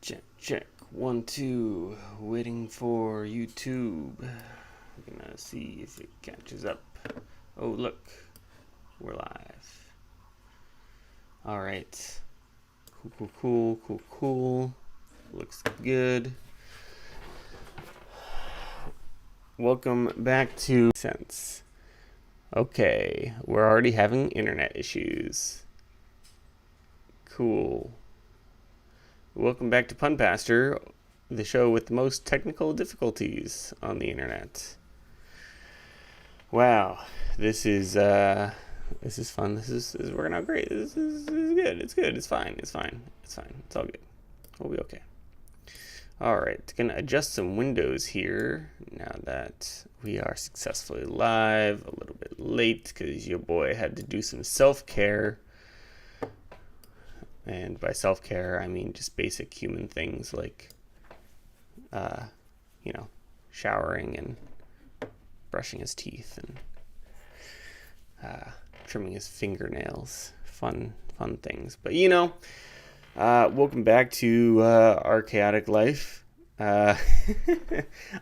Check, check. 1, 2. Waiting for YouTube. We're gonna see if it catches up. Oh, look. We're live. Alright. Cool. Looks good. Welcome back to Sense. Okay, we're already having internet issues. Cool. Welcome back to PunPastor, the show with the most technical difficulties on the internet. Wow, this is fun. This is working out great. This is good. It's good. It's fine. It's all good. We'll be okay. All right, gonna adjust some windows here now that we are successfully live. A little bit late because your boy had to do some self-care. And by self-care, I mean just basic human things like, showering and brushing his teeth and trimming his fingernails. Fun things. But, welcome back to our chaotic life.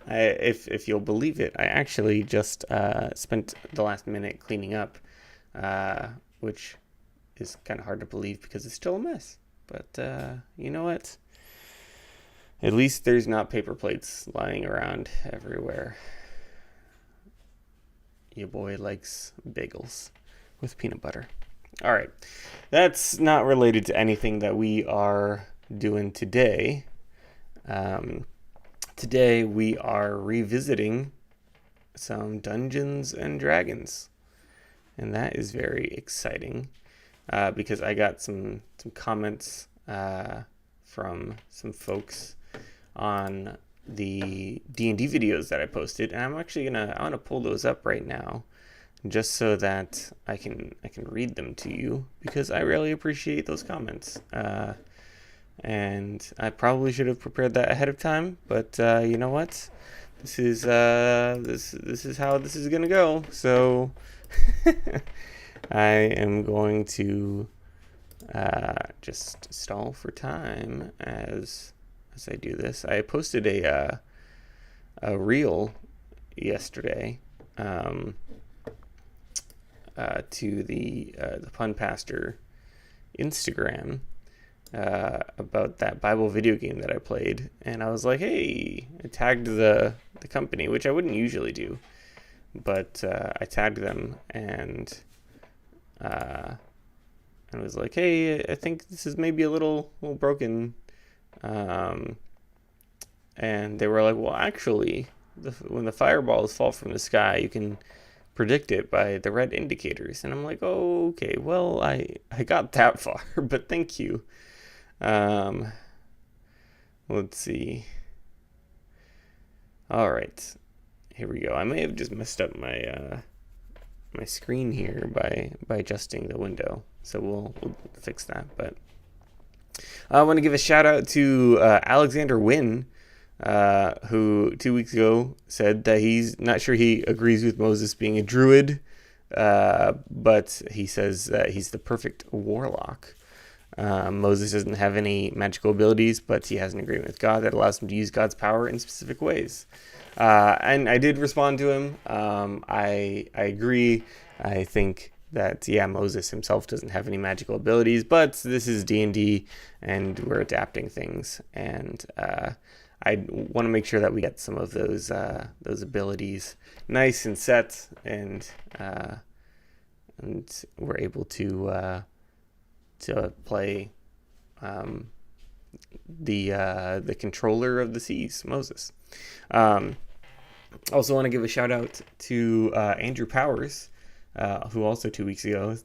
If you'll believe it, I actually just spent the last minute cleaning up, which is kind of hard to believe because it's still a mess. But you know what? At least there's not paper plates lying around everywhere. Your boy likes bagels with peanut butter. All right. That's not related to anything that we are doing today. Today we are revisiting some Dungeons and Dragons. And that is very exciting. Because I got some comments from some folks on the D&D videos that I posted, and I'm actually I want to pull those up right now, just so that I can read them to you, because I really appreciate those comments. And I probably should have prepared that ahead of time, but you know what? This is this is how this is gonna go. So. I am going to just stall for time as I do this. I posted a reel yesterday to the PunPastor Instagram about that Bible video game that I played, and I was like, hey, I tagged the company, which I wouldn't usually do, but I tagged them and was like, hey, I think this is maybe a little broken. And they were like, well, actually, when the fireballs fall from the sky, you can predict it by the red indicators. And I'm like, oh, okay, well, I got that far, but thank you. Let's see. All right. Here we go. I may have just messed up my my screen here by adjusting the window, so we'll fix that. But I want to give a shout out to Alexander Wynn, who 2 weeks ago said that he's not sure he agrees with Moses being a druid, but he says that he's the perfect warlock. Moses doesn't have any magical abilities, but he has an agreement with God that allows him to use God's power in specific ways. And I did respond to him. I agree. I think that, Moses himself doesn't have any magical abilities, but this is D&D, and we're adapting things. And I want to make sure that we get some of those abilities nice and set, and we're able to play the controller of the seas, Moses. Also want to give a shout out to Andrew Powers, who also 2 weeks ago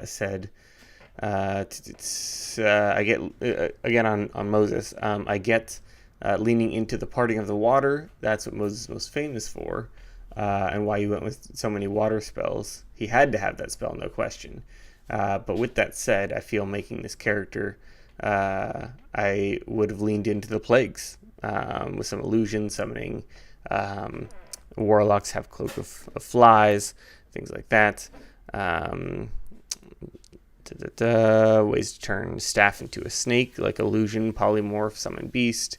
said, I get again on Moses. I get leaning into the parting of the water. That's what Moses is most famous for, and why he went with so many water spells. He had to have that spell, no question. But with that said, I feel making this character, I would have leaned into the plagues with some illusion summoning. Warlocks have cloak of flies, things like that. Ways to turn staff into a snake, like illusion, polymorph, summon beast.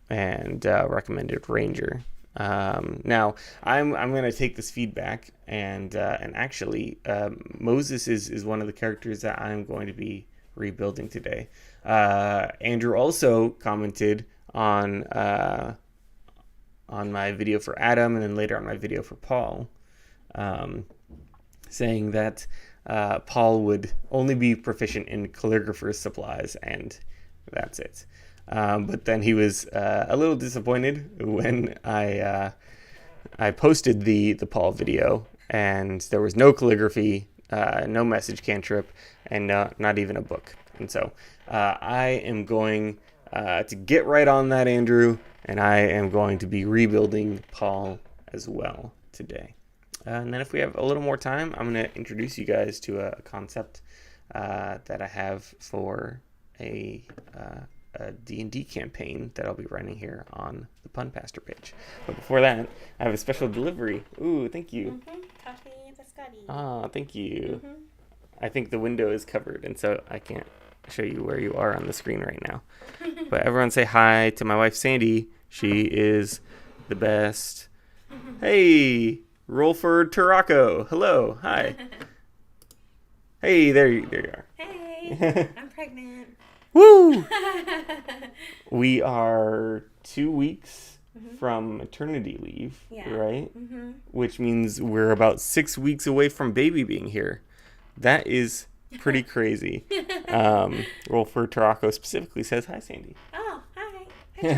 And recommended ranger. Now I'm gonna take this feedback and actually Moses is one of the characters that I'm going to be rebuilding today. Andrew also commented on my video for Adam and then later on my video for Paul, saying that Paul would only be proficient in calligrapher's supplies and that's it. But then he was a little disappointed when I posted the Paul video and there was no calligraphy, no message cantrip, and not even a book. And so I am going to get right on that, Andrew, and I am going to be rebuilding Paul as well today. And then if we have a little more time, I'm going to introduce you guys to a concept that I have for a D&D campaign that I'll be running here on the PunPastor page. But before that, I have a special delivery. Ooh, thank you. Coffee biscotti. Ah, thank you. Mm-hmm. I think the window is covered, and so I can't show you where you are on the screen right now. But everyone say hi to my wife, Sandy. She is the best. Hey, Rolford Taraco. Hello. Hi. Hey, there you are. Hey, I'm pregnant. Woo! We are 2 weeks from maternity leave, right? Mm-hmm. Which means we're about 6 weeks away from baby being here. That is pretty crazy. Rolford Taraco specifically says, hi, Sandy. Oh, hi. Hi,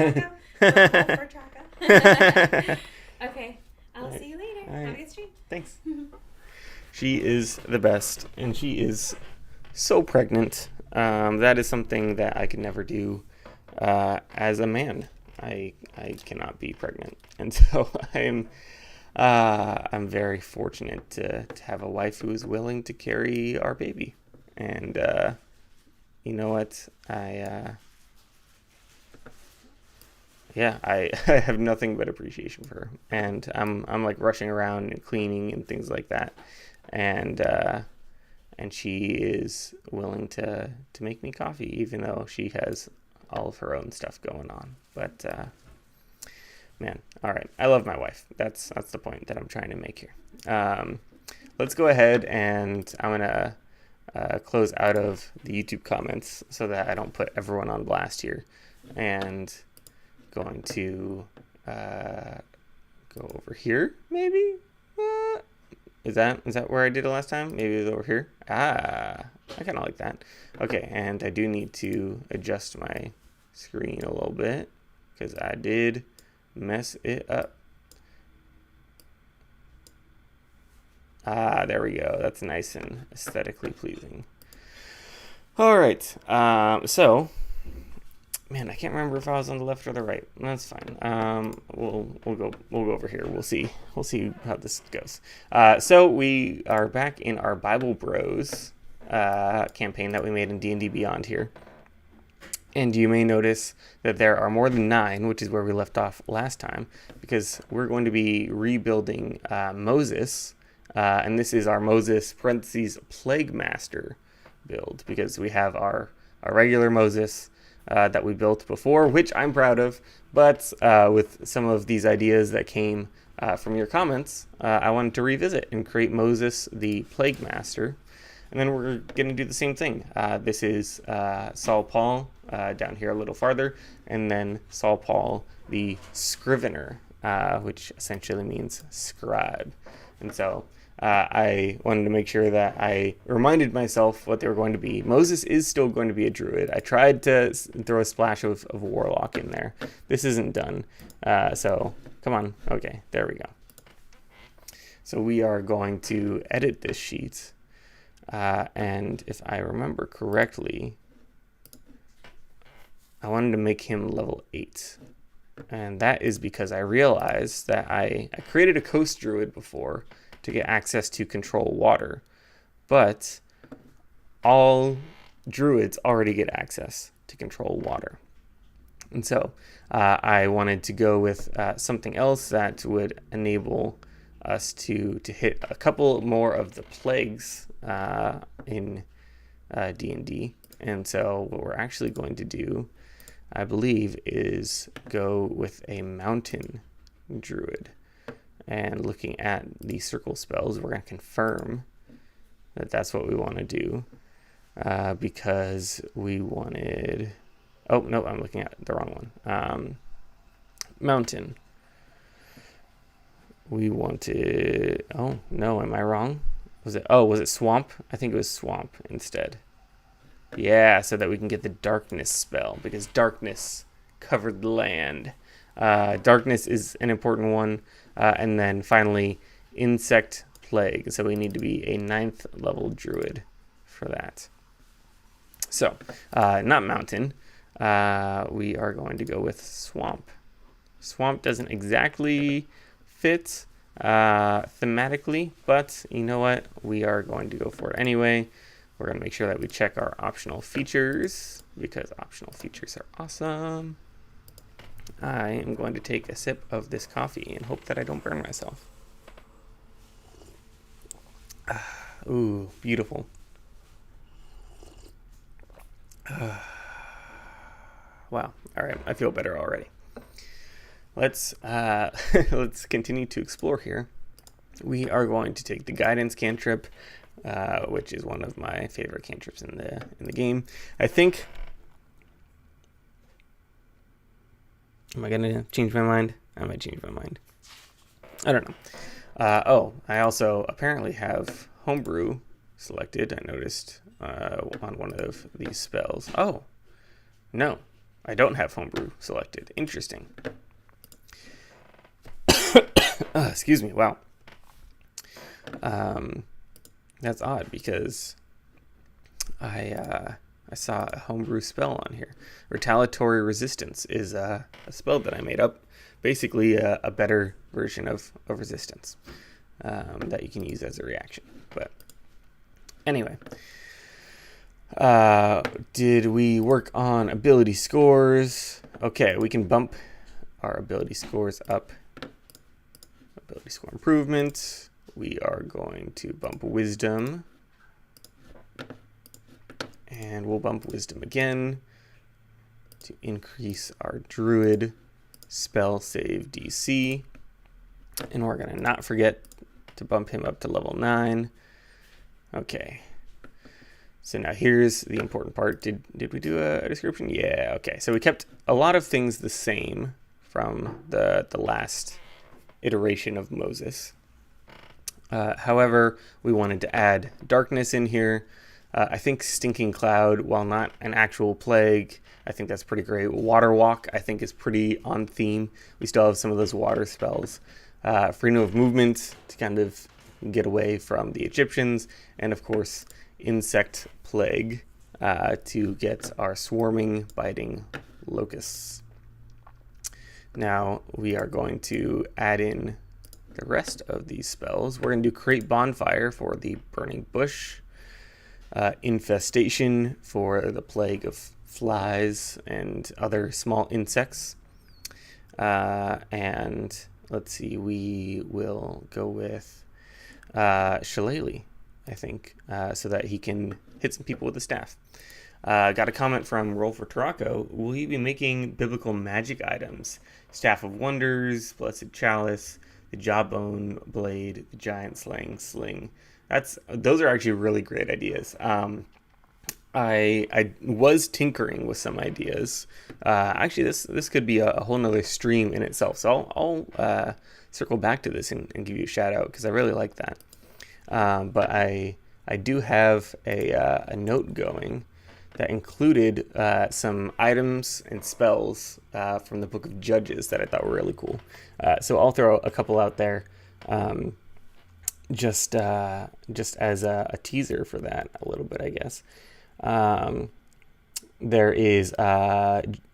Taraco. For Taraco. Okay, I'll see you later. Right. Have a good stream. Thanks. She is the best, and she is so pregnant. That is something that I could never do as a man. I cannot be pregnant, and so I'm very fortunate to have a wife who is willing to carry our baby. And you know what? I have nothing but appreciation for her, and I'm like rushing around and cleaning and things like that, and she is willing to make me coffee, even though she has all of her own stuff going on. But man, all right, I love my wife. That's the point that I'm trying to make here. Let's go ahead and I'm gonna close out of the YouTube comments so that I don't put everyone on blast here, and going to go over here maybe. Is that where I did it last time? Maybe it was over here. I kind of like that. Okay, and I do need to adjust my screen a little bit because I did mess it up. There we go. That's nice and aesthetically pleasing. All right. So, man, I can't remember if I was on the left or the right. That's fine. We'll go over here. We'll see how this goes. So we are back in our Bible Bros campaign that we made in D&D Beyond here. And you may notice that there are more than 9, which is where we left off last time, because we're going to be rebuilding Moses. And this is our Moses parentheses Plague Master build, because we have our regular Moses that we built before, which I'm proud of, but with some of these ideas that came from your comments, I wanted to revisit and create Moses the Plague Master. And then we're going to do the same thing. This is Saul Paul down here a little farther, and then Saul Paul the Scrivener, which essentially means scribe. And so I wanted to make sure that I reminded myself what they were going to be. Moses is still going to be a druid. I tried to throw a splash of warlock in there. This isn't done. So come on. Okay, there we go. So we are going to edit this sheet. And if I remember correctly, I wanted to make him level 8. And that is because I realized that I created a coast druid before to get access to control water, but all druids already get access to control water. And so I wanted to go with something else that would enable us to hit a couple more of the plagues in D&D. And so what we're actually going to do, I believe, is go with a mountain druid. And looking at the circle spells, we're going to confirm that that's what we want to do, because we wanted... Oh, no, I'm looking at the wrong one. Mountain. We wanted... Oh, no, am I wrong? Was it swamp? I think it was swamp instead. Yeah, so that we can get the darkness spell, because darkness covered the land. Darkness is an important one. And then finally, insect plague. So we need to be a 9th level druid for that. So, not mountain. We are going to go with swamp. Swamp doesn't exactly fit thematically, but you know what? We are going to go for it anyway. We're going to make sure that we check our optional features, because optional features are awesome. I am going to take a sip of this coffee and hope that I don't burn myself. Ooh, beautiful. Wow. All right, I feel better already. Let's continue to explore here. We are going to take the guidance cantrip, which is one of my favorite cantrips in the game. I think. Am I gonna change my mind? I might change my mind. I don't know. I also apparently have homebrew selected. I noticed on one of these spells. Oh, no, I don't have homebrew selected. Interesting. Excuse me. Wow. That's odd, because I saw a homebrew spell on here. Retaliatory resistance is a spell that I made up. Basically, a better version of resistance that you can use as a reaction. But anyway, did we work on ability scores? Okay, we can bump our ability scores up. Ability score improvement. We are going to bump wisdom. And we'll bump wisdom again to increase our druid spell save DC. And we're going to not forget to bump him up to level 9. Okay. So now here's the important part. Did we do a description? Yeah, okay. So we kept a lot of things the same from the last iteration of Moses. However, we wanted to add darkness in here. I think Stinking Cloud, while not an actual plague, I think that's pretty great. Water Walk, I think, is pretty on theme. We still have some of those water spells. Freedom of movement to kind of get away from the Egyptians. And, of course, Insect Plague to get our swarming, biting locusts. Now, we are going to add in the rest of these spells. We're going to do Create Bonfire for the Burning Bush. Infestation for the plague of flies and other small insects. And let's see, we will go with Shillelagh, I think, so that he can hit some people with the staff. Got a comment from Roll for Tarako. Will you be making biblical magic items? Staff of Wonders, Blessed Chalice, the Jawbone Blade, the Giant Sling. Those are actually really great ideas. I was tinkering with some ideas. Actually, this could be a whole nother stream in itself. So I'll circle back to this and give you a shout out, because I really like that. But I do have a note going that included some items and spells from the Book of Judges that I thought were really cool. So I'll throw a couple out there. Just as a teaser for that a little bit, I guess. There is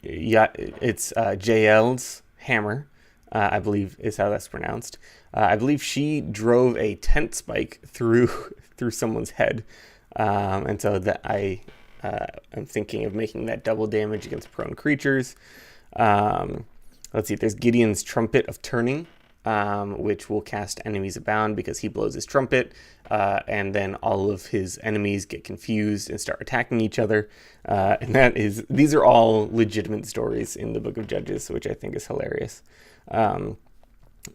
it's Jael's hammer, I believe is how that's pronounced. I believe she drove a tent spike through someone's head, and so that I'm thinking of making that double damage against prone creatures. Let's see, there's Gideon's Trumpet of Turning. which will cast enemies abound because he blows his trumpet, and then all of his enemies get confused and start attacking each other. And these are all legitimate stories in the Book of Judges, which I think is hilarious.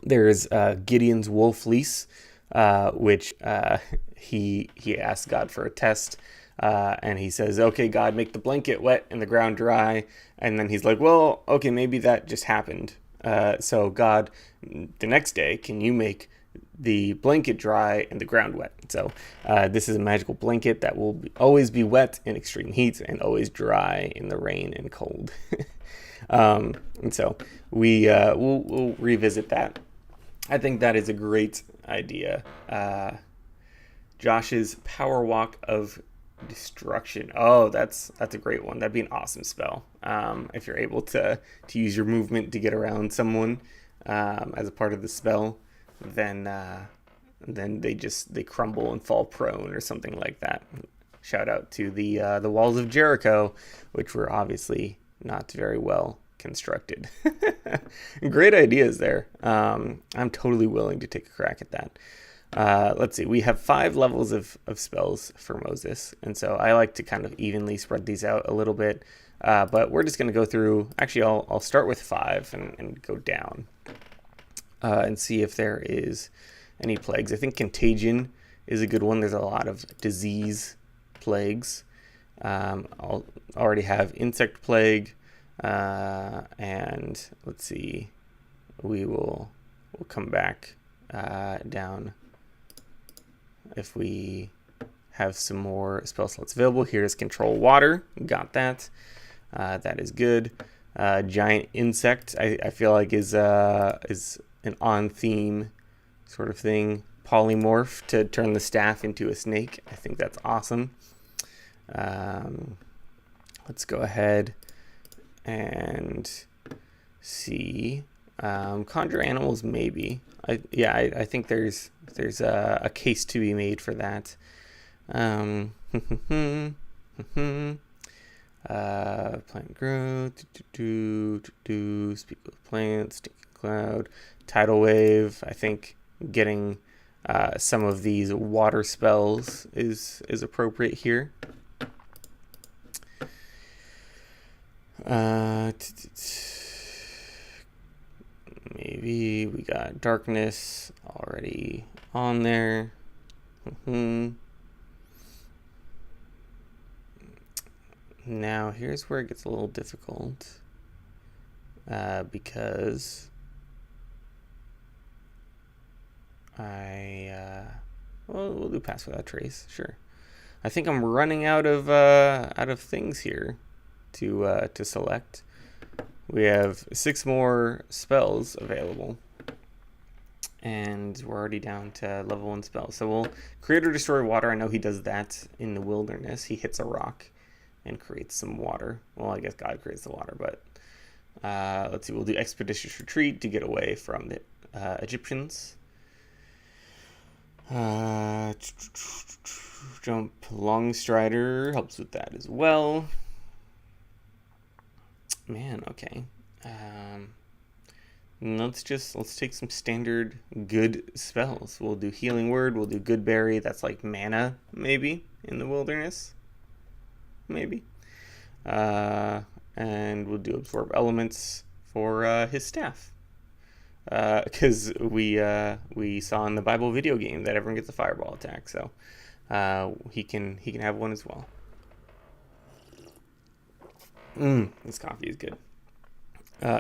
There's Gideon's wool fleece, which he asks God for a test. And he says, okay, God, make the blanket wet and the ground dry. And then he's like, well, okay, maybe that just happened. So God, the next day, can you make the blanket dry and the ground wet? So this is a magical blanket that will always be wet in extreme heat and always dry in the rain and cold. And so we'll revisit that. I think that is a great idea. Josh's Power Walk of Destruction. Oh, that's a great one. That'd be an awesome spell. If you're able to use your movement to get around someone as a part of the spell, then they crumble and fall prone or something like that. Shout out to the walls of Jericho, which were obviously not very well constructed. Great ideas there. I'm totally willing to take a crack at that. Let's see, we have 5 levels of spells for Moses, and so I like to kind of evenly spread these out a little bit, but we're just going to go through, actually I'll start with 5 and go down and see if there is any plagues. I think Contagion is a good one. There's a lot of disease plagues. I'll already have Insect Plague, and let's see, we'll come back down if we have some more spell slots available. Here's Control Water. Got that. That is good. Giant Insect, I feel like is an on-theme sort of thing. Polymorph to turn the staff into a snake. I think that's awesome. Let's go ahead and see. Conjure Animals, maybe. I think there's a case to be made for that. Plant growth, speak with plants, stinking cloud, tidal wave. I think getting some of these water spells is appropriate here. Maybe we got darkness already on there. Now here's where it gets a little difficult, because we'll do Pass Without Trace, sure. I think I'm running out of things here to select. We have 6 more spells available, and we're already down to level 1 spells. So we'll create or destroy water. I know he does that in the wilderness. He hits a rock and creates some water. Well, I guess God creates the water, but let's see. We'll do Expeditious Retreat to get away from the Egyptians. Jump Long Strider helps with that as well. Man, okay. Let's take some standard good spells. We'll do Healing Word. We'll do Good Berry. That's like mana, maybe, in the wilderness. Maybe. And we'll do Absorb Elements for his staff. Because we saw in the Bible video game that everyone gets a fireball attack, so he can have one as well. This coffee is good.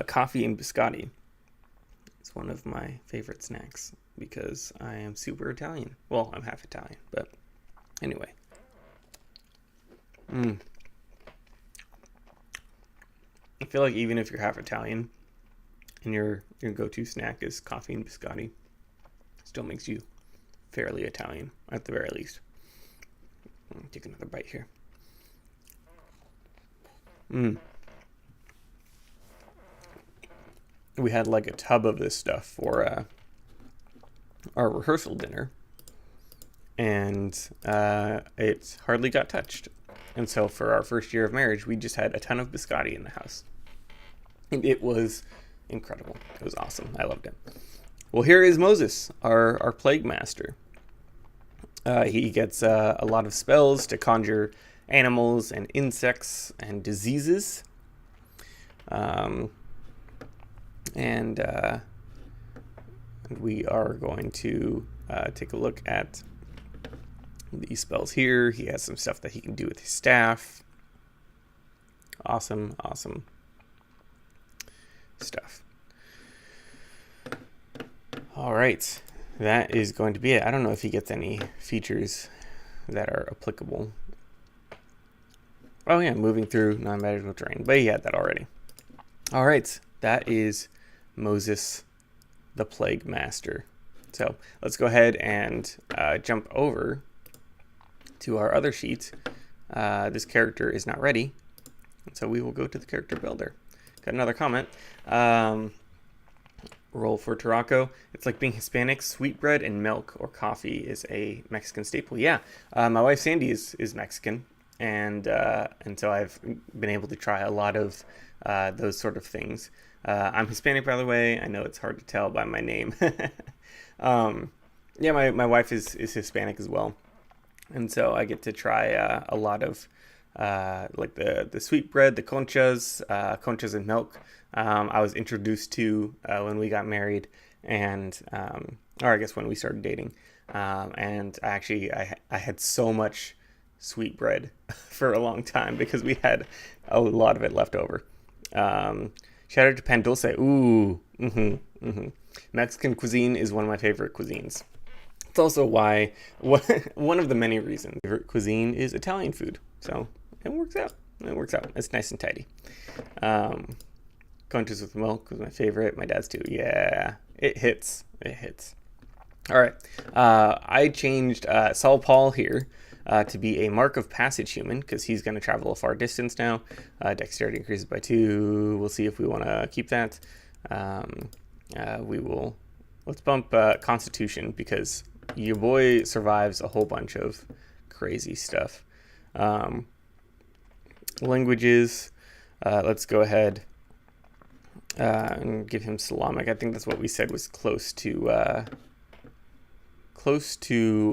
Coffee and biscotti. It's one of my favorite snacks because I am super Italian. Well, I'm half Italian, but anyway. I feel like even if you're half Italian and your go-to snack is coffee and biscotti, it still makes you fairly Italian at the very least. Take another bite here. We had like a tub of this stuff for our rehearsal dinner, and it hardly got touched. And so for our first year of marriage, we just had a ton of biscotti in the house. And it was incredible. It was awesome. I loved it. Well, here is Moses, our plague master. He gets a lot of spells to conjure animals and insects and diseases. And we are going to take a look at these spells here. He has some stuff that he can do with his staff. Awesome stuff. All right, that is going to be it. I don't know if he gets any features that are applicable. Oh yeah, moving through non-magical terrain, but he had that already. All right, that is Moses, the Plague Master. So let's go ahead and jump over to our other sheet. This character is not ready, so we will go to the character builder. Got another comment. Roll for Taraco. It's like being Hispanic. Sweetbread and milk or coffee is a Mexican staple. Yeah, my wife Sandy is Mexican, and so I've been able to try a lot of those sort of things. I'm Hispanic, by the way. I know it's hard to tell by my name. Yeah, my wife is Hispanic as well, and so I get to try a lot of like the sweetbread, the conchas and milk. I was introduced to when we got married, and or I guess when we started dating. And actually, I had so much sweetbread for a long time because we had a lot of it left over. Shout out to Pan Dulce. Ooh, Mexican cuisine is one of my favorite cuisines. It's also why one of the many reasons favorite cuisine is Italian food. So it works out. It's nice and tidy. Conchas with milk was my favorite. My dad's too. Yeah, it hits. All right. I changed Saul Paul here to be a Mark of Passage human because he's going to travel a far distance now. Dexterity increases by 2. We'll see if we want to keep that. Let's bump Constitution because your boy survives a whole bunch of crazy stuff. Languages. Let's go ahead and give him Salamic. I think that's what we said was close to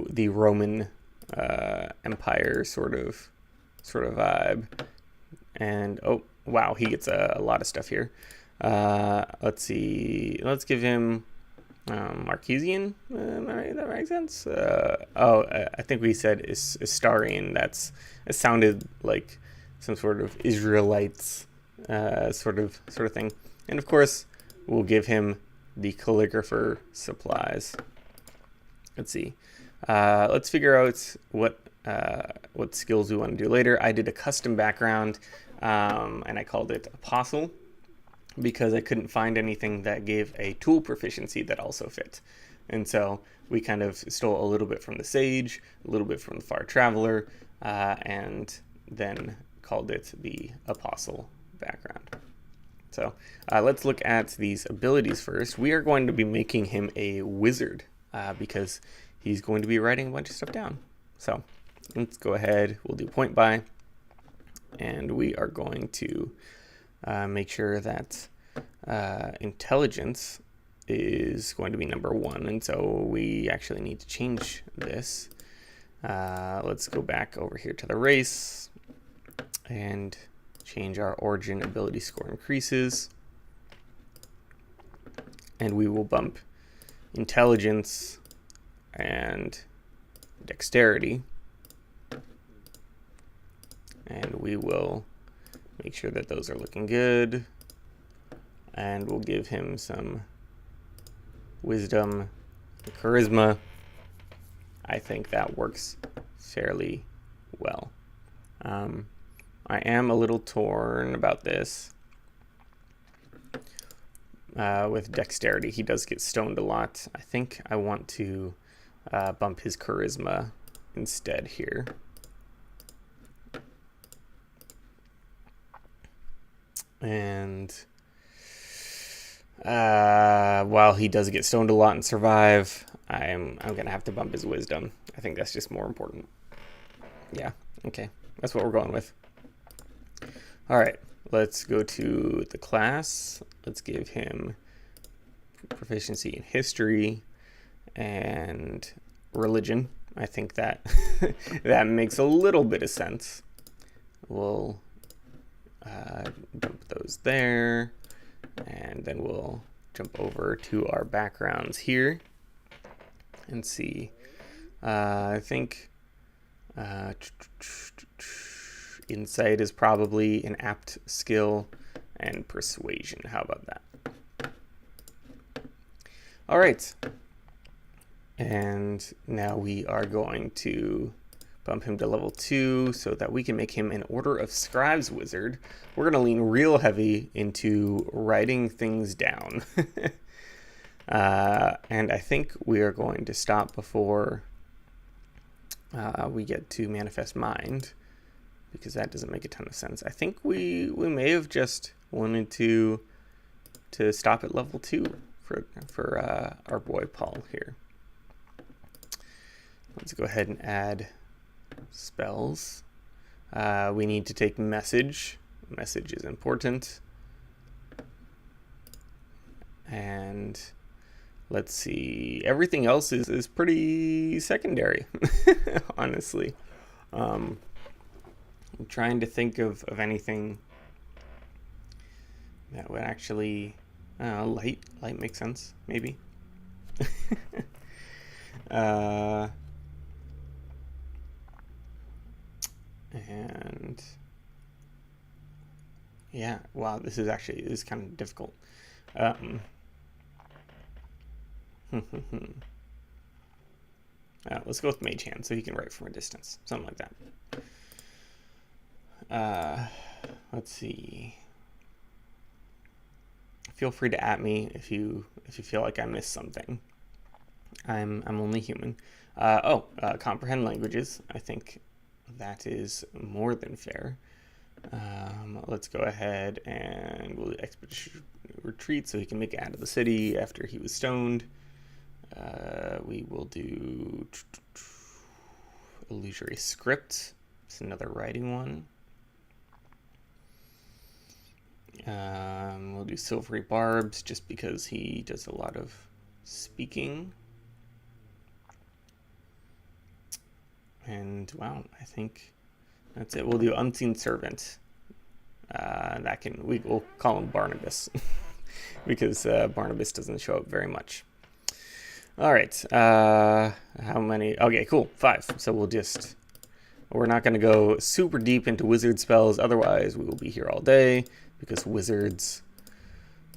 the Roman Empire sort of vibe. And oh wow, he gets a lot of stuff here. Let's see. Let's give him Marquesian. That makes sense. I think we said Istarian. It sounded like some sort of Israelites sort of thing. And of course, we'll give him the calligrapher supplies. Let's see. Let's figure out what skills we want to do later. I did a custom background, and I called it Apostle because I couldn't find anything that gave a tool proficiency that also fit. And so we kind of stole a little bit from the Sage, a little bit from the Far Traveler, and then called it the Apostle background. So let's look at these abilities first. We are going to be making him a wizard because he's going to be writing a bunch of stuff down. So let's go ahead. We'll do point by, and we are going to make sure that intelligence is going to be number 1. And so we actually need to change this. Let's go back over here to the race and change our origin ability score increases. And we will bump intelligence and dexterity. And we will make sure that those are looking good. And we'll give him some wisdom and charisma. I think that works fairly well. I am a little torn about this with dexterity. He does get stoned a lot. I think I want to bump his charisma instead here. And while he does get stoned a lot and survive, I'm gonna have to bump his wisdom. I think that's just more important. Yeah, okay, that's what we're going with. All right, let's go to the class. Let's give him proficiency in history and religion. I think that that makes a little bit of sense. We'll dump those there, and then we'll jump over to our backgrounds here and see. I think insight is probably an apt skill, and persuasion. How about that? All right. And now we are going to bump him to level 2 so that we can make him an Order of Scribes wizard. We're going to lean real heavy into writing things down. And I think we are going to stop before we get to Manifest Mind, because that doesn't make a ton of sense. I think we may have just wanted to stop at level 2 for our boy Paul here. Let's go ahead and add spells. We need to take message. Message is important. And let's see. Everything else is pretty secondary, honestly. I'm trying to think of anything that would actually... light makes sense, maybe. And yeah, wow, this is kind of difficult. Let's go with Mage Hand so he can write from a distance, something like that. Let's see. Feel free to at me if you feel like I missed something. I'm only human. Comprehend languages. I think that is more than fair. Let's go ahead and we'll do Expedition Retreat so he can make it out of the city after he was stoned. We will do Illusory Script. It's another writing one. We'll do Silvery Barbs just because he does a lot of speaking. And wow, I think that's it. We'll do Unseen Servant. We'll call him Barnabas because Barnabas doesn't show up very much. All right. How many? Okay, cool. 5. So we're not going to go super deep into wizard spells. Otherwise, we will be here all day because wizards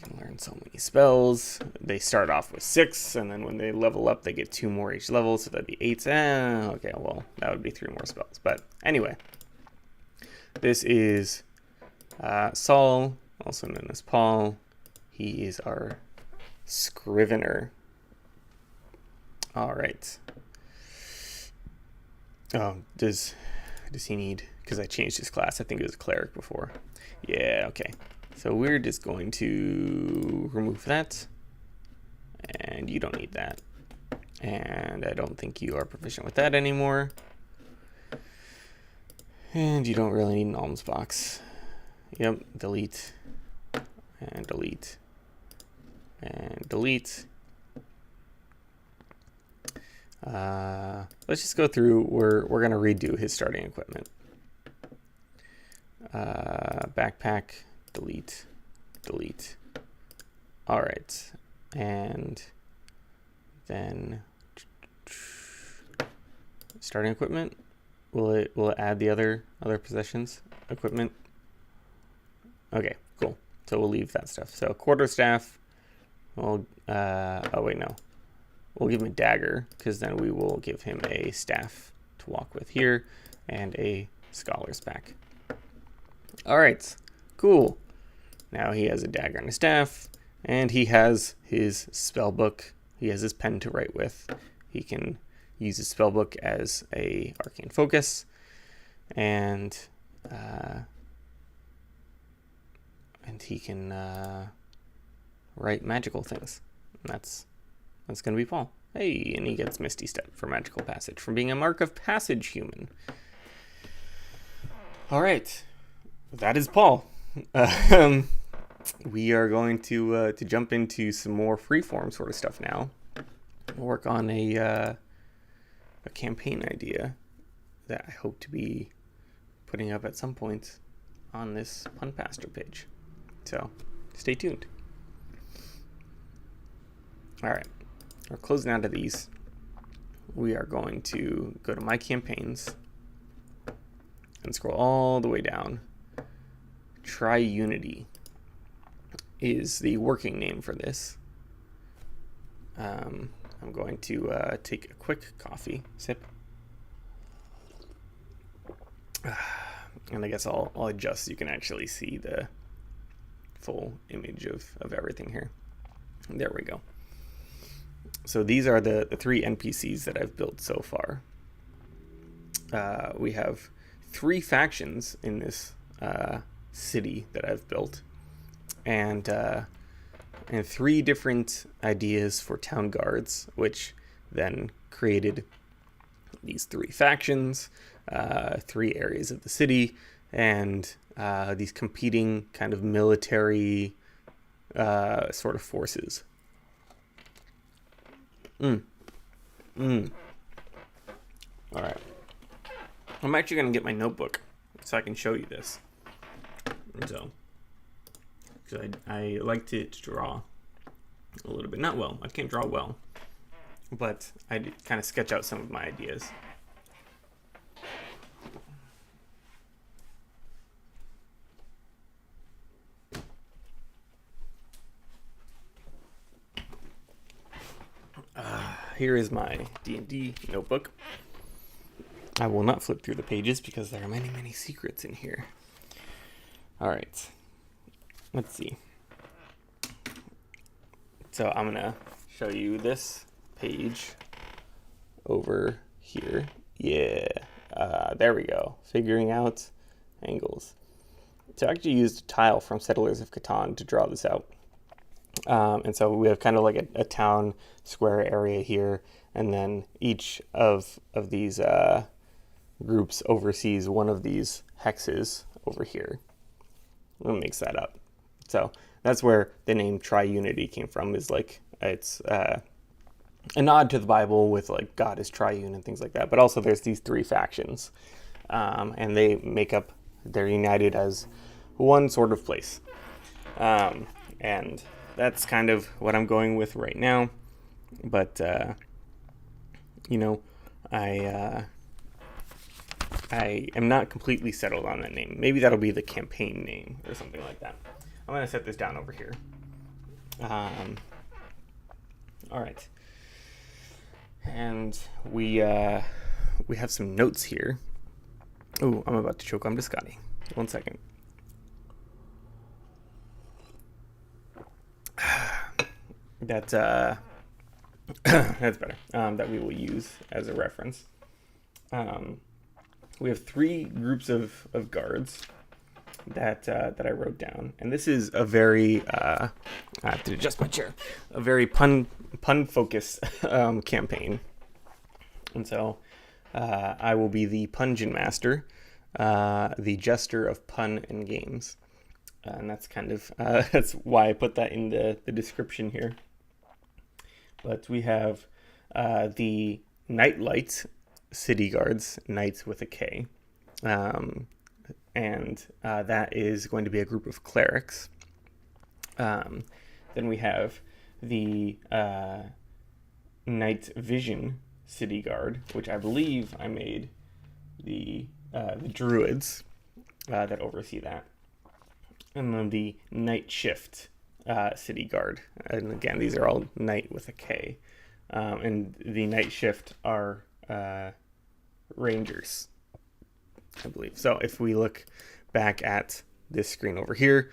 can learn so many spells. They start off with 6, and then when they level up, they get 2 more each level, so that'd be 8. Okay, well, that would be 3 more spells. But anyway, this is Saul, also known as Paul. He is our scrivener. All right. Oh, does he need... Because I changed his class. I think it was a cleric before. Yeah, okay. So we're just going to remove that. And you don't need that. And I don't think you are proficient with that anymore. And you don't really need an alms box. Yep, delete. And delete. And delete. Let's just go through. We're going to redo his starting equipment. Backpack, delete, delete. All right, and then starting equipment. Will it add the other possessions equipment? Okay, cool. So we'll leave that stuff. So quarterstaff. We'll oh wait, no. We'll give him a dagger because then we will give him a staff to walk with here and a scholar's pack. All right, cool. Now he has a dagger and a staff, and he has his spell book. He has his pen to write with. He can use his spell book as a arcane focus, and he can write magical things. And that's going to be Paul. Hey, and he gets Misty Step for Magical Passage from being a Mark of Passage human. All right. That is Paul. we are going to jump into some more freeform sort of stuff now. Work on a campaign idea that I hope to be putting up at some point on this PunPastor page. So stay tuned. All right, we're closing out of these. We are going to go to My Campaigns and scroll all the way down. Tri-Unity is the working name for this. I'm going to take a quick coffee sip. And I guess I'll adjust so you can actually see the full image of everything here. There we go. So these are the 3 NPCs that I've built so far. We have 3 factions in this city that I've built, and 3 different ideas for town guards, which then created these 3 factions, 3 areas of the city, and these competing kind of military sort of forces. All right. I'm actually going to get my notebook so I can show you this. So, because I like to draw a little bit. Not well. I can't draw well. But I kind of sketch out some of my ideas. Here is my D&D notebook. I will not flip through the pages because there are many, many secrets in here. All right. Let's see. So I'm going to show you this page over here. Yeah. There we go. Figuring out angles. So I actually used a tile from Settlers of Catan to draw this out. And so we have kind of like a town square area here, and then each of these groups oversees one of these hexes over here. What makes that up? So that's where the name Tri-Unity came from, is like it's a nod to the Bible with like God is triune and things like that. But also there's these 3 factions, and they're united as one sort of place. And that's kind of what I'm going with right now. But, I am not completely settled on that name. Maybe that'll be the campaign name or something like that. I'm going to set this down over here. All right. And we have some notes here. Oh, I'm about to choke on biscotti. 1 second. That's better. That we will use as a reference. We have 3 groups of guards that I wrote down, and this is a very I have to adjust my chair. A very pun focused campaign, and so I will be the Pun-geon Master, the Jester of Pun Games, and that's kind of that's why I put that in the description here. But we have the Nightlight City Guards, Knights with a K. And that is going to be a group of clerics. Then we have the Night Vision City Guard, which I believe I made the Druids that oversee that. And then the Night Shift City Guard. And again, these are all Knight with a K. And the Night Shift are Rangers, I believe. So if we look back at this screen over here,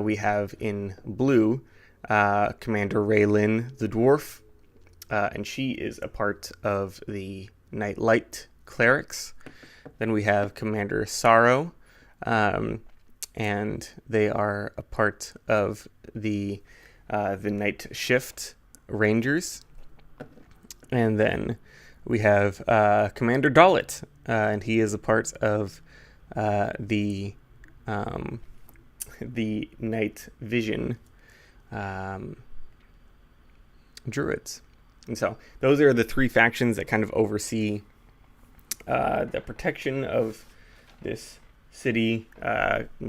we have in blue Commander Raylin the Dwarf, and she is a part of the Nightlight Clerics. Then we have Commander Sorrow, and they are a part of the Night Shift Rangers. And then we have Commander Dollet, and he is a part of the the night vision druids. And so those are the three factions that kind of oversee the protection of this city,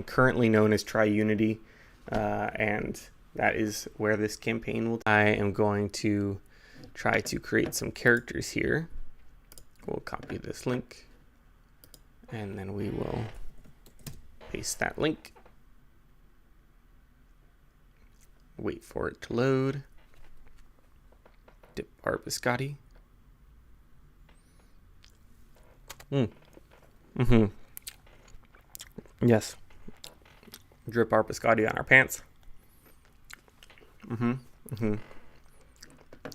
currently known as Tri-Unity, and that is where this campaign will. I am going to try to create some characters here. We'll copy this link, and then we will paste that link. Wait for it to load. Dip our biscotti. Yes. Drip our biscotti on our pants.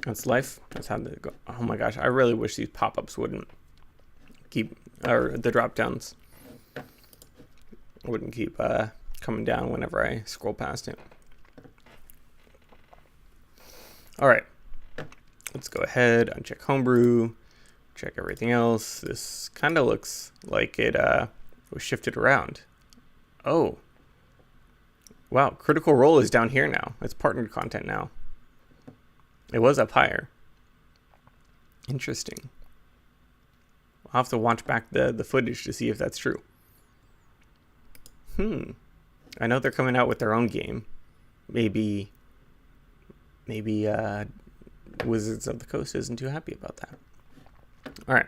That's life. That's how they go. Oh my gosh, I really wish these pop-ups wouldn't keep, or the drop-downs wouldn't keep coming down whenever I scroll past it. All right, let's go ahead, uncheck homebrew, check everything else. This kind of looks like it was shifted around. Oh, wow, Critical Role is down here now. It's partnered content now. It was up higher. Interesting. I'll have to watch back the footage to see if that's true. I know they're coming out with their own game. Maybe Wizards of the Coast isn't too happy about that. All right.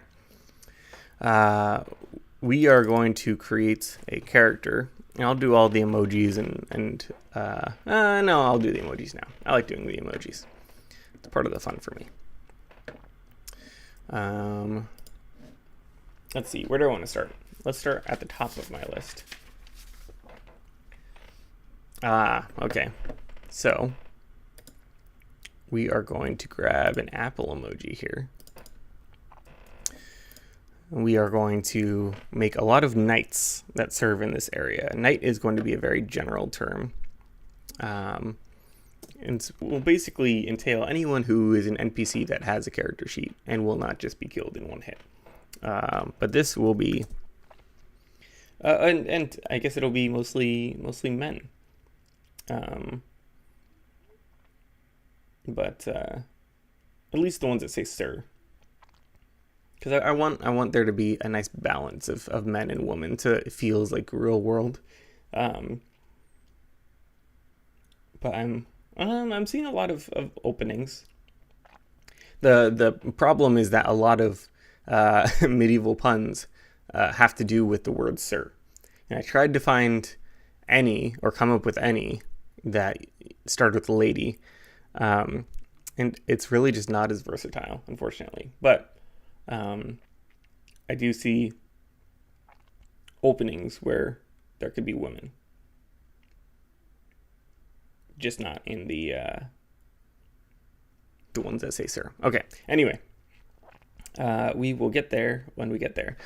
We are going to create a character. And I'll do all the emojis no, I'll do the emojis now. I like doing the emojis. It's part of the fun for me. Let's see. Where do I want to start? Let's start at the top of my list. Okay. So we are going to grab an apple emoji here. We are going to make a lot of knights that serve in this area. Knight is going to be a very general term. And will basically entail anyone who is an NPC that has a character sheet and will not just be killed in one hit. But this will be, and I guess it'll be mostly men. But at least the ones that say sir. Because I want there to be a nice balance of men and women, so it feels like real world. But I'm seeing a lot of openings. The problem is that a lot of medieval puns have to do with the word sir. And I tried to find any or come up with any that start with lady. And it's really just not as versatile, unfortunately. But I do see openings where there could be women. Just not in the ones that say sir. Okay, anyway. We will get there when we get there.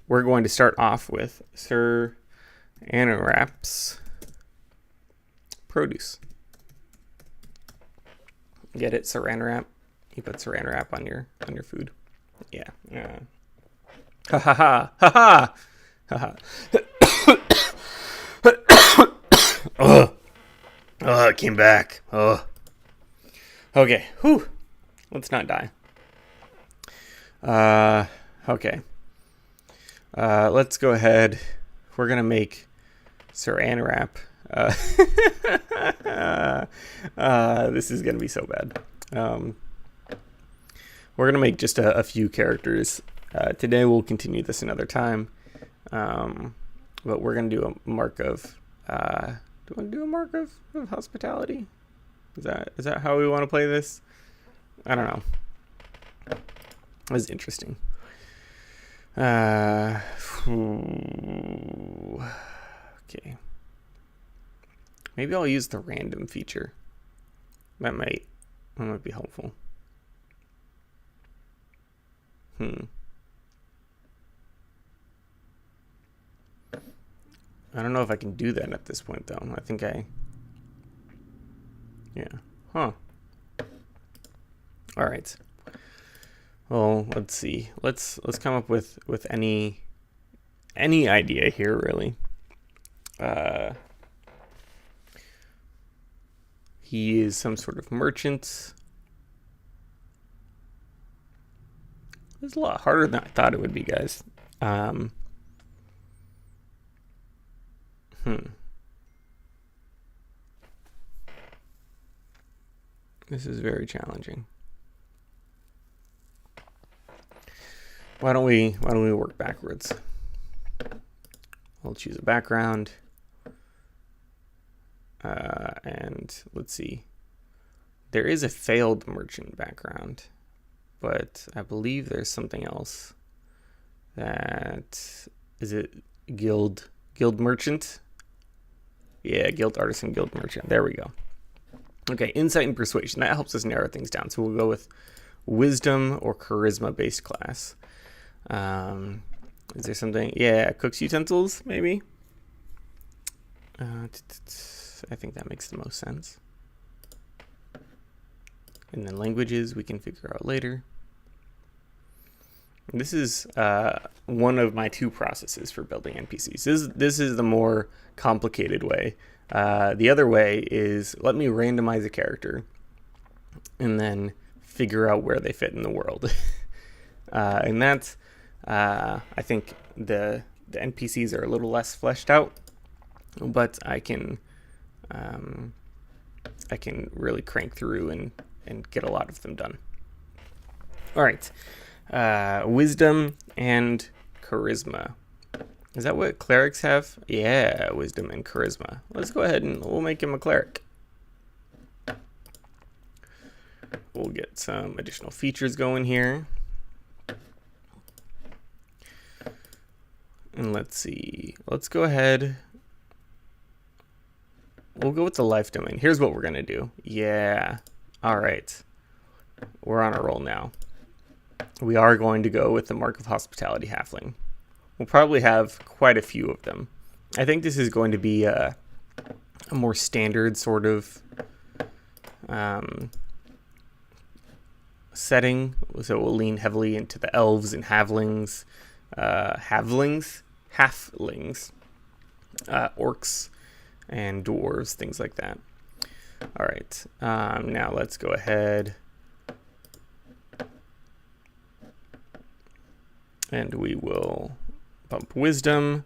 We're going to start off with Sir Anarap's produce. Get it, Sir Anarap? You put Sir Anarap on your food. Yeah. Ha ha ha ha ha ha. Oh, it came back. Oh. Okay. Whew. Let's not die. Okay. Let's go ahead. We're gonna make Sir Anarap. This is gonna be so bad. We're gonna make just a few characters. Today we'll continue this another time. But we're gonna do a mark of. Do you want to do a mark of hospitality? Is that how we want to play this? I don't know. It was interesting. Okay. Maybe I'll use the random feature. That might be helpful. I don't know if I can do that at this point, though. I think yeah. Huh. All right. Well, let's see. Let's come up with any idea here, really. He is some sort of merchant. It's a lot harder than I thought it would be, guys. This is very challenging. Why don't we work backwards? I'll choose a background. And let's see. There is a failed merchant background, but I believe there's something else. Is it guild merchant? Yeah, guild artisan, guild merchant. There we go. Okay, insight and persuasion. That helps us narrow things down. So we'll go with wisdom or charisma based class. Is there something? Yeah, cooks utensils maybe. I think that makes the most sense. And then languages we can figure out later. This is one of my two processes for building NPCs. This is the more complicated way. The other way is let me randomize a character and then figure out where they fit in the world. And that's, I think the NPCs are a little less fleshed out, but I can really crank through and get a lot of them done. All right. Wisdom and charisma. Is that what clerics have? Yeah, wisdom and charisma. Let's go ahead and we'll make him a cleric. We'll get some additional features going here. And let's see. Let's go ahead. We'll go with the life domain. Here's what we're going to do. Yeah. All right. We're on a roll now. We are going to go with the Mark of Hospitality Halfling. We'll probably have quite a few of them. I think this is going to be a more standard sort of setting. So we'll lean heavily into the elves and halflings, orcs, and dwarves, things like that. All right. Now let's go ahead. And we will bump wisdom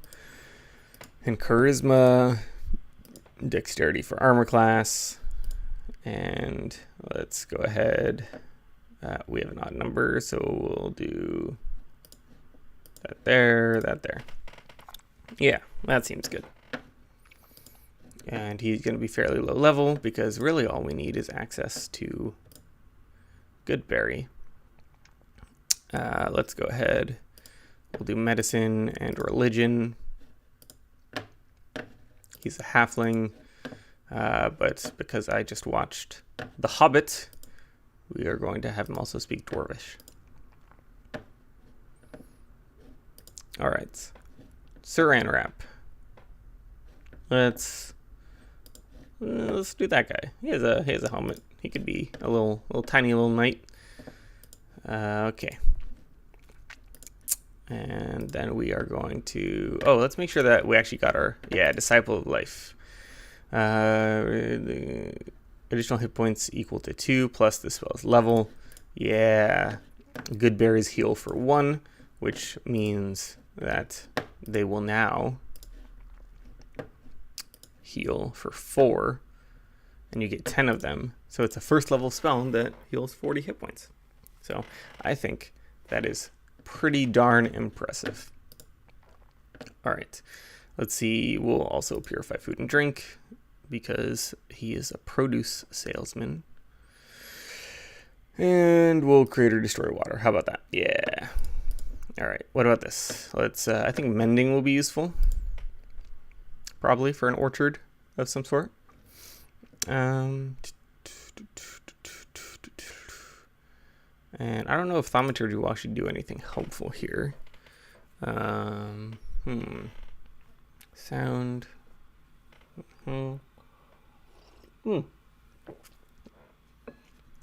and charisma, dexterity for armor class. And let's go ahead. We have an odd number, so we'll do that there, that there. Yeah, that seems good. And he's going to be fairly low level because really all we need is access to Goodberry. Let's go ahead. We'll do medicine and religion. He's a halfling, but because I just watched The Hobbit, we are going to have him also speak Dwarvish. All right, Saran wrap. Let's do that guy. He has a helmet. He could be a little tiny little knight. Okay. And then we are going to... Oh, let's make sure that we actually got our... Yeah, Disciple of Life. The additional hit points equal to 2 plus the spell's level. Yeah. Good berries heal for 1, which means that they will now heal for 4. And you get 10 of them. So it's a first level spell that heals 40 hit points. So I think that is pretty darn impressive. All right, let's see. We'll also purify food and drink because he is a produce salesman. And we'll create or destroy water. How about that? Yeah. All right, what about this? Let's, I think mending will be useful. Probably for an orchard of some sort. And I don't know if thaumaturgy will actually do anything helpful here. Sound. Yeah,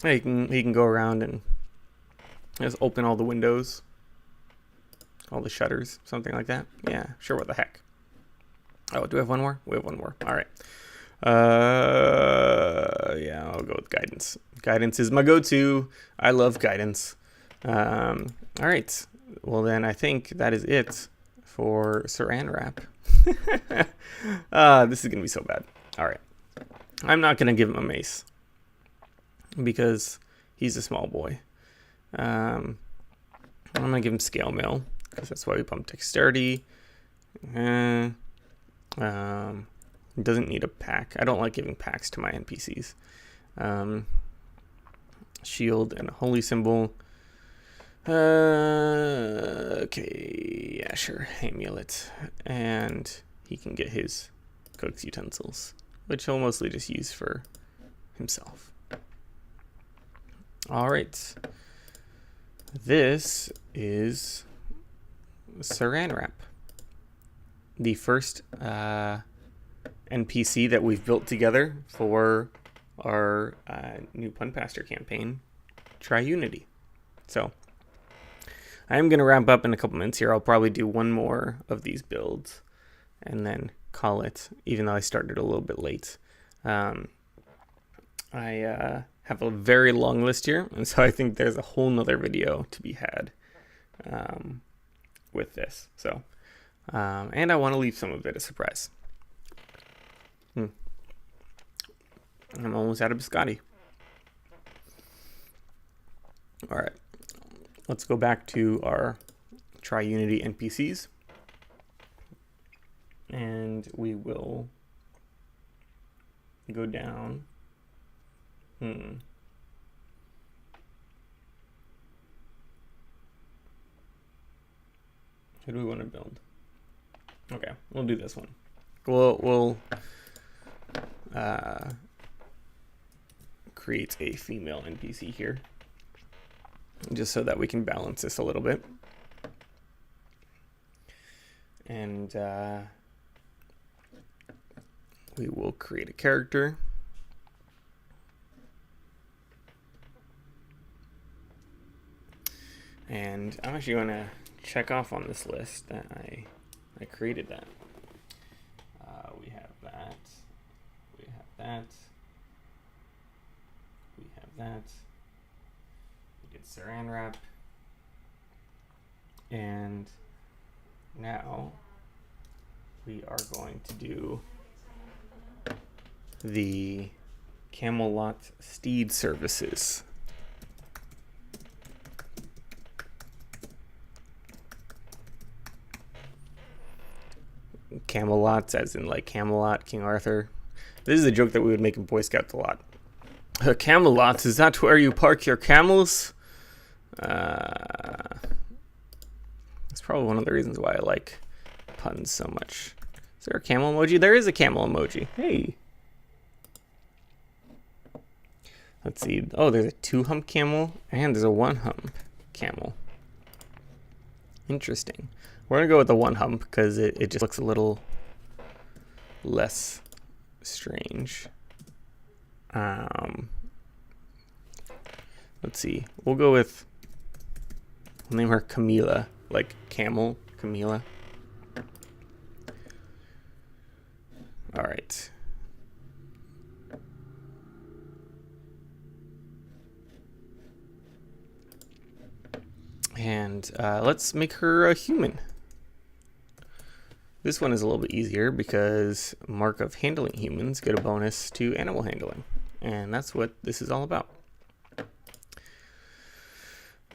he can go around and just open all the windows, all the shutters, something like that. Yeah, sure. What the heck? Oh, do we have one more? We have one more. All right. Yeah, I'll go with guidance. Guidance is my go-to. I love guidance. All right. Well, then I think that is it for Saran Wrap. This is going to be so bad. All right. I'm not going to give him a mace because he's a small boy. I'm going to give him scale mail because that's why we pump dexterity. Doesn't need a pack. I don't like giving packs to my NPCs. Shield and a holy symbol. Okay, yeah, sure. Amulet. And he can get his cook's utensils, which he'll mostly just use for himself. All right. This is Saran Wrap, the first NPC that we've built together for our new PunPastor campaign, Try Unity. So I am going to wrap up in a couple minutes here. I'll probably do one more of these builds and then call it, even though I started a little bit late. I have a very long list here, and so I think there's a whole nother video to be had with this. So, and I want to leave some of it a surprise. I'm almost out of biscotti. All right. Let's go back to our Try Unity NPCs. And we will go down. Who do we want to build? Okay, we'll do this one. We'll create a female NPC here, just so that we can balance this a little bit. And we will create a character. And I'm actually going to check off on this list that I created that. We have that. We have that. We have that. We did Saran Wrap. And now we are going to do the Camelot Steed Services. Camelot, as in like Camelot, King Arthur. This is a joke that we would make in Boy Scouts a lot. Camelot, is that where you park your camels? It's probably one of the reasons why I like puns so much. Is there a camel emoji? There is a camel emoji. Hey. Let's see. Oh, there's a 2-hump camel and there's a 1-hump camel. Interesting. We're going to go with the 1-hump because it just looks a little less strange. Let's see. We'll go with, we'll name her Camila, like camel, Camila. All right. And let's make her a human. This one is a little bit easier because mark of handling humans get a bonus to animal handling. And that's what this is all about.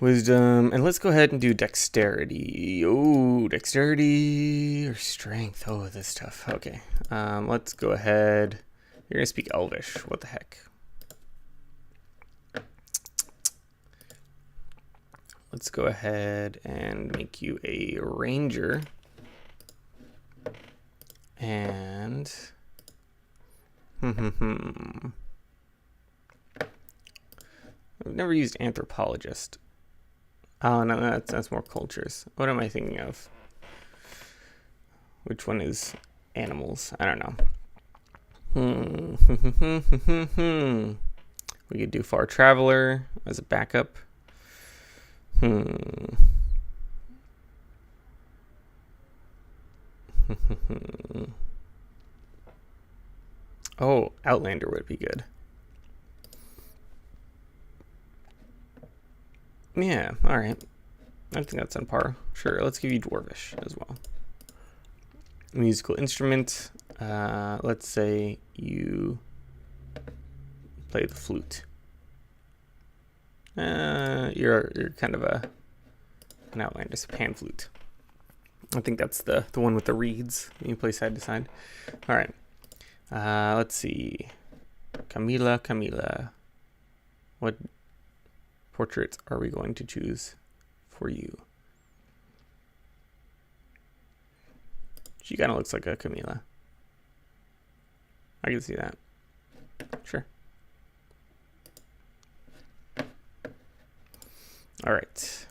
Wisdom, and let's go ahead and do dexterity. Oh, dexterity or strength. Oh, this is tough. Okay, let's go ahead. You're gonna speak Elvish. What the heck? Let's go ahead and make you a ranger. And I've never used anthropologist. Oh no, that's more cultures. What am I thinking of? Which one is animals? I don't know. We could do far traveler as a backup. Oh, Outlander would be good. Yeah, all right. I think that's on par. Sure, let's give you Dwarvish as well. Musical instrument. Let's say you play the flute. You're kind of an Outlander, so pan flute. I think that's the one with the reeds you play side to side. All right. Let's see. Camila. What portraits are we going to choose for you? She kind of looks like a Camila. I can see that. Sure. All right.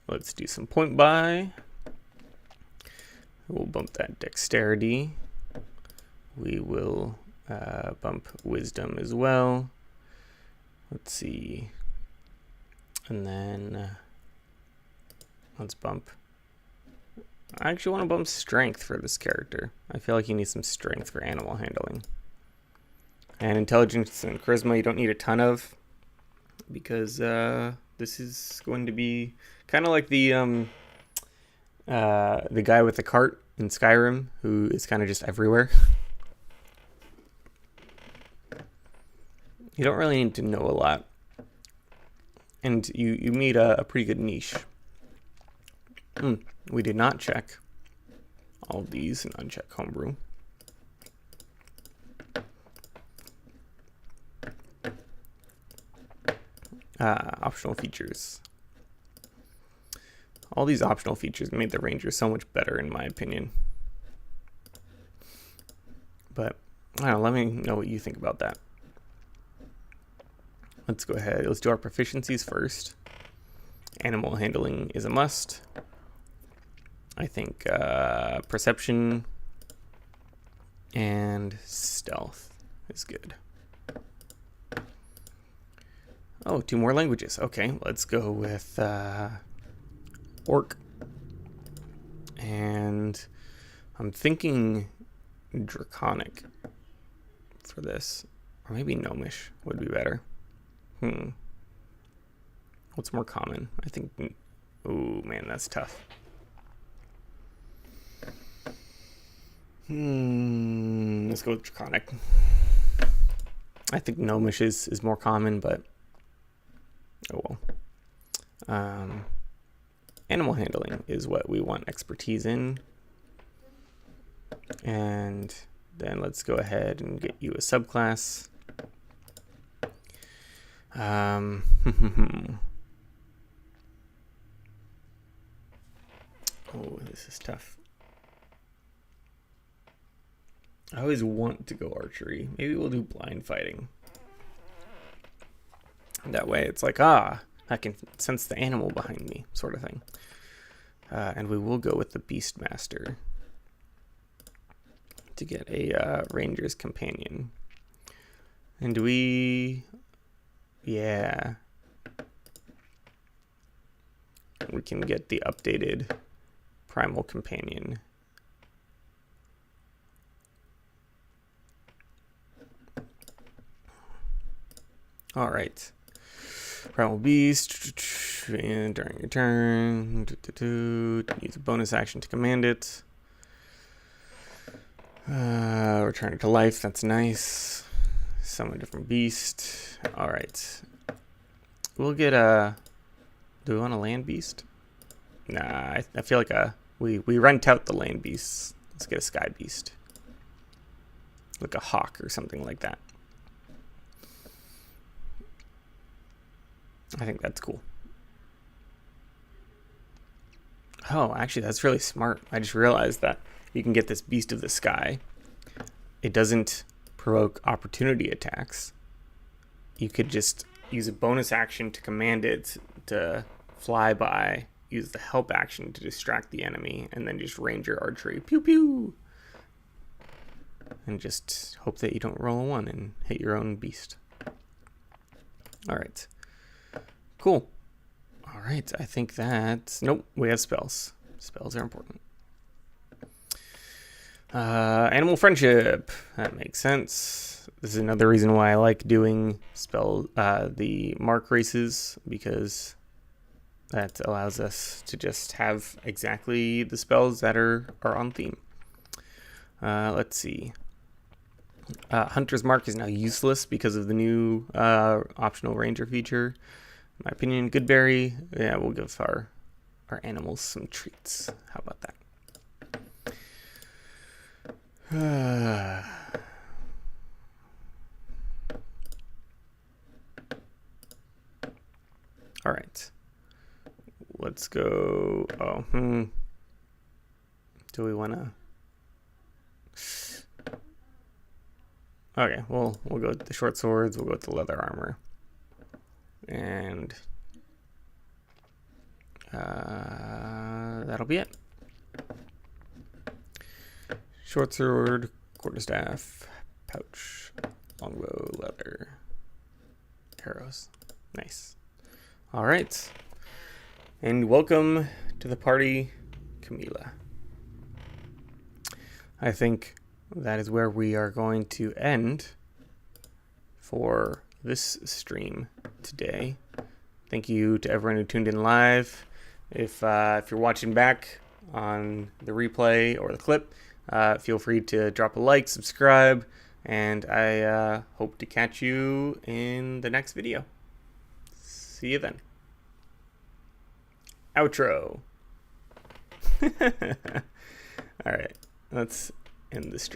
Let's do some point buy. We'll bump that dexterity. We will bump wisdom as well. Let's see. And then let's bump. I actually want to bump strength for this character. I feel like you need some strength for animal handling. And intelligence and charisma you don't need a ton of, because this is going to be kind of like the guy with the cart in Skyrim, who is kind of just everywhere. You don't really need to know a lot. And you meet a pretty good niche. We did not check all of these and uncheck homebrew. Optional features. All these optional features made the Ranger so much better, in my opinion. But I don't know, let me know what you think about that. Let's go ahead. Let's do our proficiencies first. Animal handling is a must. I think perception and stealth is good. Oh, 2 more languages. Okay, let's go with Orc. And I'm thinking Draconic for this. Or maybe Gnomish would be better. What's more common? I think... Ooh, man, that's tough. Let's go with Draconic. I think Gnomish is more common, but... Oh well. Animal handling is what we want expertise in. And then let's go ahead and get you a subclass. Oh, this is tough. I always want to go archery. Maybe we'll do blind fighting. That way it's like, I can sense the animal behind me, sort of thing. And we will go with the Beast Master to get a Ranger's Companion. And do we... Yeah. We can get the updated Primal Companion. All right. Primal Beast. And during your turn. Use a bonus action to command it. Return it to life. That's nice. Summon a different beast. All right. We'll get a... Do we want a land beast? Nah, I feel like we rent out the land beasts. Let's get a sky beast. Like a hawk or something like that. I think that's cool. Oh, actually, that's really smart. I just realized that you can get this Beast of the Sky. It doesn't provoke opportunity attacks. You could just use a bonus action to command it to fly by, use the help action to distract the enemy, and then just Ranger archery. Pew pew! And just hope that you don't roll a 1 and hit your own beast. All right. Cool. All right, I think that's... Nope, we have spells. Spells are important. Animal friendship. That makes sense. This is another reason why I like doing the mark races, because that allows us to just have exactly the spells that are on theme. Let's see. Hunter's Mark is now useless because of the new optional ranger feature. In my opinion, Goodberry. Yeah, we'll give our animals some treats. How about that? All right. Let's go. Do we want to? Okay, we'll go with the short swords. We'll go with the leather armor, and that'll be it. Short sword, quarterstaff, pouch, longbow, leather, arrows. Nice. All right, and welcome to the party, Camila. I think that is where we are going to end for this stream today. Thank you to everyone who tuned in live. If you're watching back on the replay or the clip, feel free to drop a like, subscribe, and I hope to catch you in the next video. See you then. Outro. All right, let's end the stream.